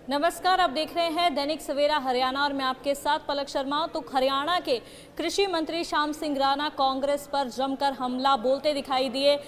नमस्कार, आप देख रहे हैं दैनिक सवेरा हरियाणा और मैं आपके साथ पलक शर्मा। तो हरियाणा के कृषि मंत्री श्याम सिंह राणा कांग्रेस पर जमकर हमला बोलते दिखाई दिए।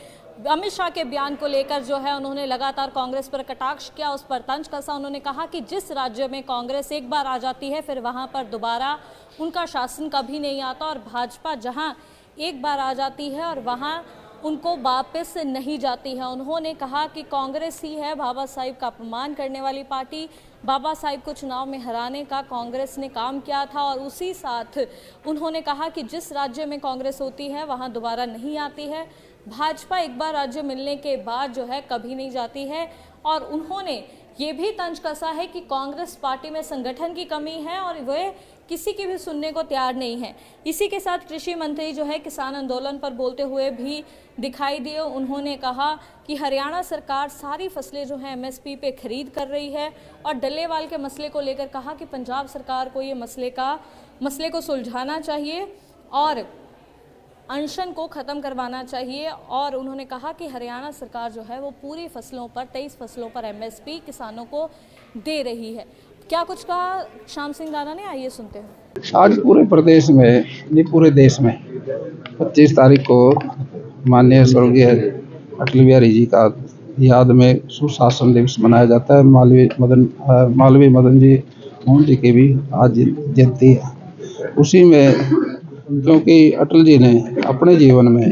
अमित शाह के बयान को लेकर जो है उन्होंने लगातार कांग्रेस पर कटाक्ष किया, उस पर तंज कसा। उन्होंने कहा कि जिस राज्य में कांग्रेस एक बार आ जाती है फिर वहां पर दोबारा उनका शासन कभी नहीं आता, और भाजपा जहां एक बार आ जाती है और वहां उनको वापस नहीं जाती है। उन्होंने कहा कि कांग्रेस ही है बाबा साहिब का अपमान करने वाली पार्टी। बाबा साहिब को चुनाव में हराने का कांग्रेस ने काम किया था, और उसी साथ उन्होंने कहा कि जिस राज्य में कांग्रेस होती है वहां दोबारा नहीं आती है। भाजपा एक बार राज्य मिलने के बाद जो है कभी नहीं जाती है, और उन्होंने ये भी तंज कसा है कि कांग्रेस पार्टी में संगठन की कमी है और वे किसी की भी सुनने को तैयार नहीं है। इसी के साथ कृषि मंत्री जो है किसान आंदोलन पर बोलते हुए भी दिखाई दिए। उन्होंने कहा कि हरियाणा सरकार सारी फसलें जो है एमएसपी पे खरीद कर रही है, और डल्लेवाल के मसले को लेकर कहा कि पंजाब सरकार को ये मसले को सुलझाना चाहिए और अनशन को ख़त्म करवाना चाहिए। और उन्होंने कहा कि हरियाणा सरकार जो है वो पूरी फसलों पर 23 फसलों पर एमएसपी किसानों को दे रही है। क्या कुछ कहा श्याम सिंह राणा ने, आइए सुनते हैं। आज पूरे प्रदेश में नहीं पूरे देश में 25 तारीख को माननीय स्वर्गीय अटल बिहारी जी का याद में सुशासन दिवस मनाया जाता है। मालवीय मदन जी मोहन जी की भी आज जयंती है। उसी में क्योंकि अटल जी ने अपने जीवन में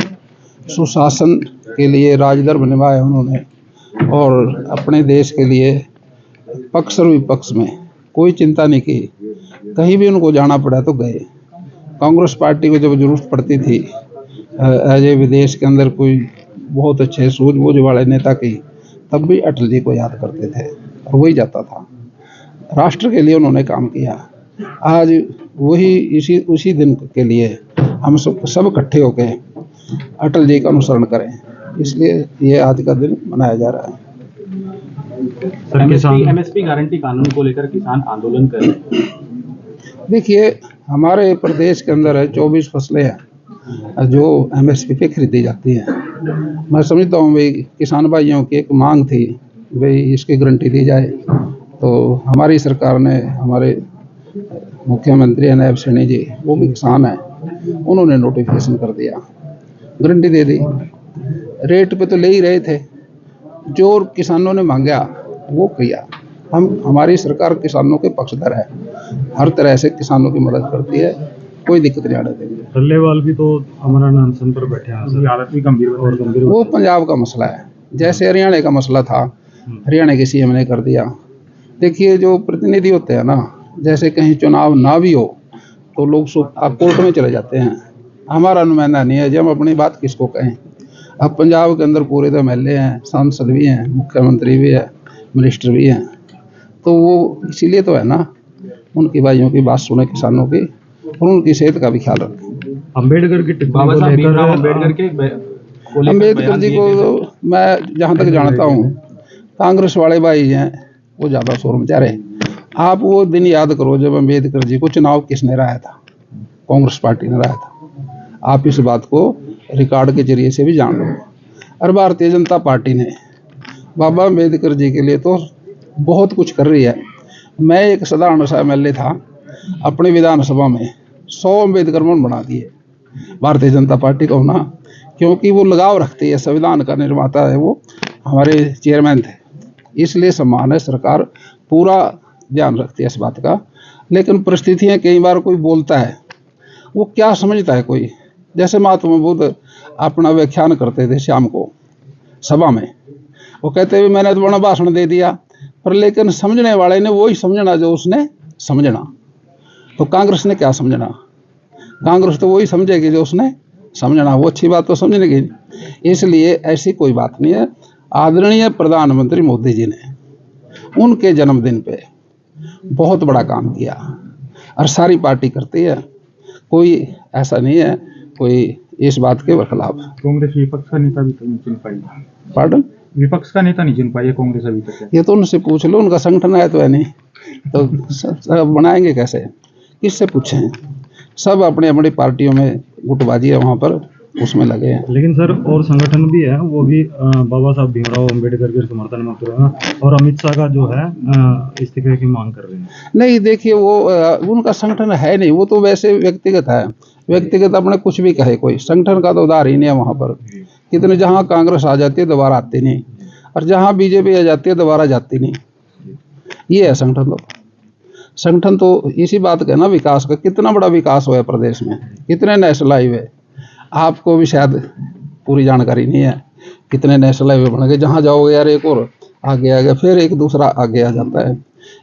सुशासन के लिए राजधर्म निभाया उन्होंने, और अपने देश के लिए पक्ष और विपक्ष में कोई चिंता नहीं की। कहीं भी उनको जाना पड़ा तो गए। कांग्रेस पार्टी को जब जरूरत पड़ती थी एज ए विदेश के अंदर कोई बहुत अच्छे सूझबूझ वाले नेता की, तब भी अटल जी को याद करते थे और वही जाता था। राष्ट्र के लिए उन्होंने काम किया। आज वही उसी दिन के लिए हम सब इकट्ठे होकर अटल जी का अनुसरण करें, इसलिए ये आज का दिन मनाया जा रहा है। एमएसपी गारंटी कानून को लेकर किसान आंदोलन कर रहे हैं। देखिए, हमारे प्रदेश के अंदर 24 फसलें हैं जो एमएसपी पे खरीदी जाती हैं। मैं समझता हूँ भाई किसान भाइयों की एक मांग थी भाई इसकी गारंटी दी जाए, तो हमारी सरकार ने, हमारे मुख्यमंत्री नायब सैनी जी वो भी किसान हैं, उन्होंने नोटिफिकेशन कर दिया, गारंटी दे दी। रेट पे तो ले ही रहे थे, जो किसानों ने मांगा वो किया। हमारी सरकार किसानों के पक्षधर है, हर तरह से किसानों की मदद करती है, कोई दिक्कत नहीं आने देंगे। डल्लेवाल भी तो अमरनाथ अनशन पर बैठे हैं, उनकी हालत भी गंभीर वो पंजाब का मसला है, जैसे हरियाणा का मसला था, हरियाणा के सीएम ने कर दिया। देखिए, जो प्रतिनिधि होते हैं ना, जैसे कहीं चुनाव ना भी हो तो लोग कोर्ट में चले जाते हैं। हमारा नुमाइंदा नहीं है, जब हम अपनी बात किसको कहें। अब पंजाब के अंदर पूरे तो एमएलए हैं, सांसद भी हैं, मुख्यमंत्री भी है, मिनिस्टर भी हैं, तो वो इसीलिए तो है ना, उनकी भाइयों की बात सुने किसानों की, और उनकी सेहत का भी ख्याल रखें। अम्बेडकर की टिप्पणी को लेकर अम्बेडकर जी को मैं जहाँ तक जानता हूँ कांग्रेस वाले भाई हैं वो ज़्यादा शोर मचा रहे। आप वो दिन याद करो जब अम्बेडकर जी को चुनाव किसने हराया था, कांग्रेस पार्टी ने हराया था। आप इस बात को रिकॉर्ड के जरिए से भी जान लो। और भारतीय जनता पार्टी ने बाबा अम्बेडकर जी के लिए तो बहुत कुछ कर रही है। मैं एक साधारण सा एमएलए था, अपनी विधानसभा में 100 अम्बेडकर भवन बना दिए भारतीय जनता पार्टी को ना, क्योंकि वो लगाव रखती है, संविधान का निर्माता है, वो हमारे चेयरमैन थे, इसलिए सम्मान है। सरकार पूरा ध्यान रखती है इस बात का। लेकिन परिस्थितियाँ कई बार कोई बोलता है, वो क्या समझता है कोई, जैसे महात्मा बुद्ध अपना व्याख्यान करते थे शाम को सभा में, वो कहते हुए मैंने तो बड़ा भाषण दे दिया, पर लेकिन समझने वाले ने वही समझना जो उसने समझना। तो कांग्रेस ने क्या समझना, कांग्रेस तो वही समझेगी जो उसने समझना, वो अच्छी बात तो समझनेगी। इसलिए ऐसी कोई बात नहीं है। आदरणीय प्रधानमंत्री मोदी जी ने उनके जन्मदिन पे बहुत बड़ा काम किया, और सारी पार्टी करती है, कोई ऐसा नहीं है कोई इस बात के बरखिलाफ। कांग्रेस विपक्ष का नेता भी तो नहीं चुन पाई। पार्डन, विपक्ष का नेता नहीं चुन पाई है कांग्रेस अभी तक। ये तो उनसे पूछ लो, उनका संगठन है तो है नहीं, तो बनाएंगे कैसे, किससे पूछें। सब अपने अपनी पार्टियों में गुटबाजी है वहाँ पर, उसमें लगे हैं। लेकिन सर और संगठन भी है, वो भी बाबा साहब भीमराव अम्बेडकर के समर्थन में उतरे हैं और अमित शाह का जो है इस्तीफे की मांग कर रहे हैं। नहीं देखिए, वो उनका संगठन है नहीं, वो तो वैसे व्यक्तिगत है। व्यक्तिगत अपने कुछ भी कहे, कोई संगठन का तो उधार ही नहीं है वहाँ पर। कितने जहाँ कांग्रेस आ जाती है दोबारा आती नहीं, और जहाँ बीजेपी आ जाती है दोबारा जाती नहीं। ये है संगठन। तो संगठन तो इसी बात का ना, विकास का। कितना बड़ा विकास हुआ है प्रदेश में, कितने नेशनल हाईवे, आपको भी शायद पूरी जानकारी नहीं है। कितने नेशनल हाईवे बन गए, जहाँ जाओगे यार एक और आगे आ गया, फिर एक दूसरा आगे आ जाता है।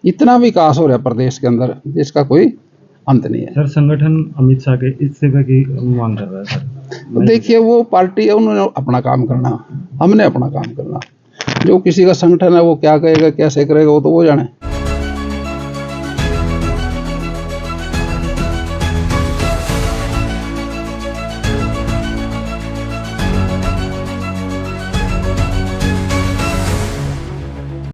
इतना विकास हो रहा है प्रदेश के अंदर जिसका कोई अंत नहीं है। सर संगठन अमित शाह के इस्तीफे की मांग कर रहा है सर। देखिए, वो पार्टी है, उन्होंने अपना काम करना, हमने अपना काम करना। जो किसी का संगठन है वो क्या कहेगा कैसे करेगा वो तो वो जाने।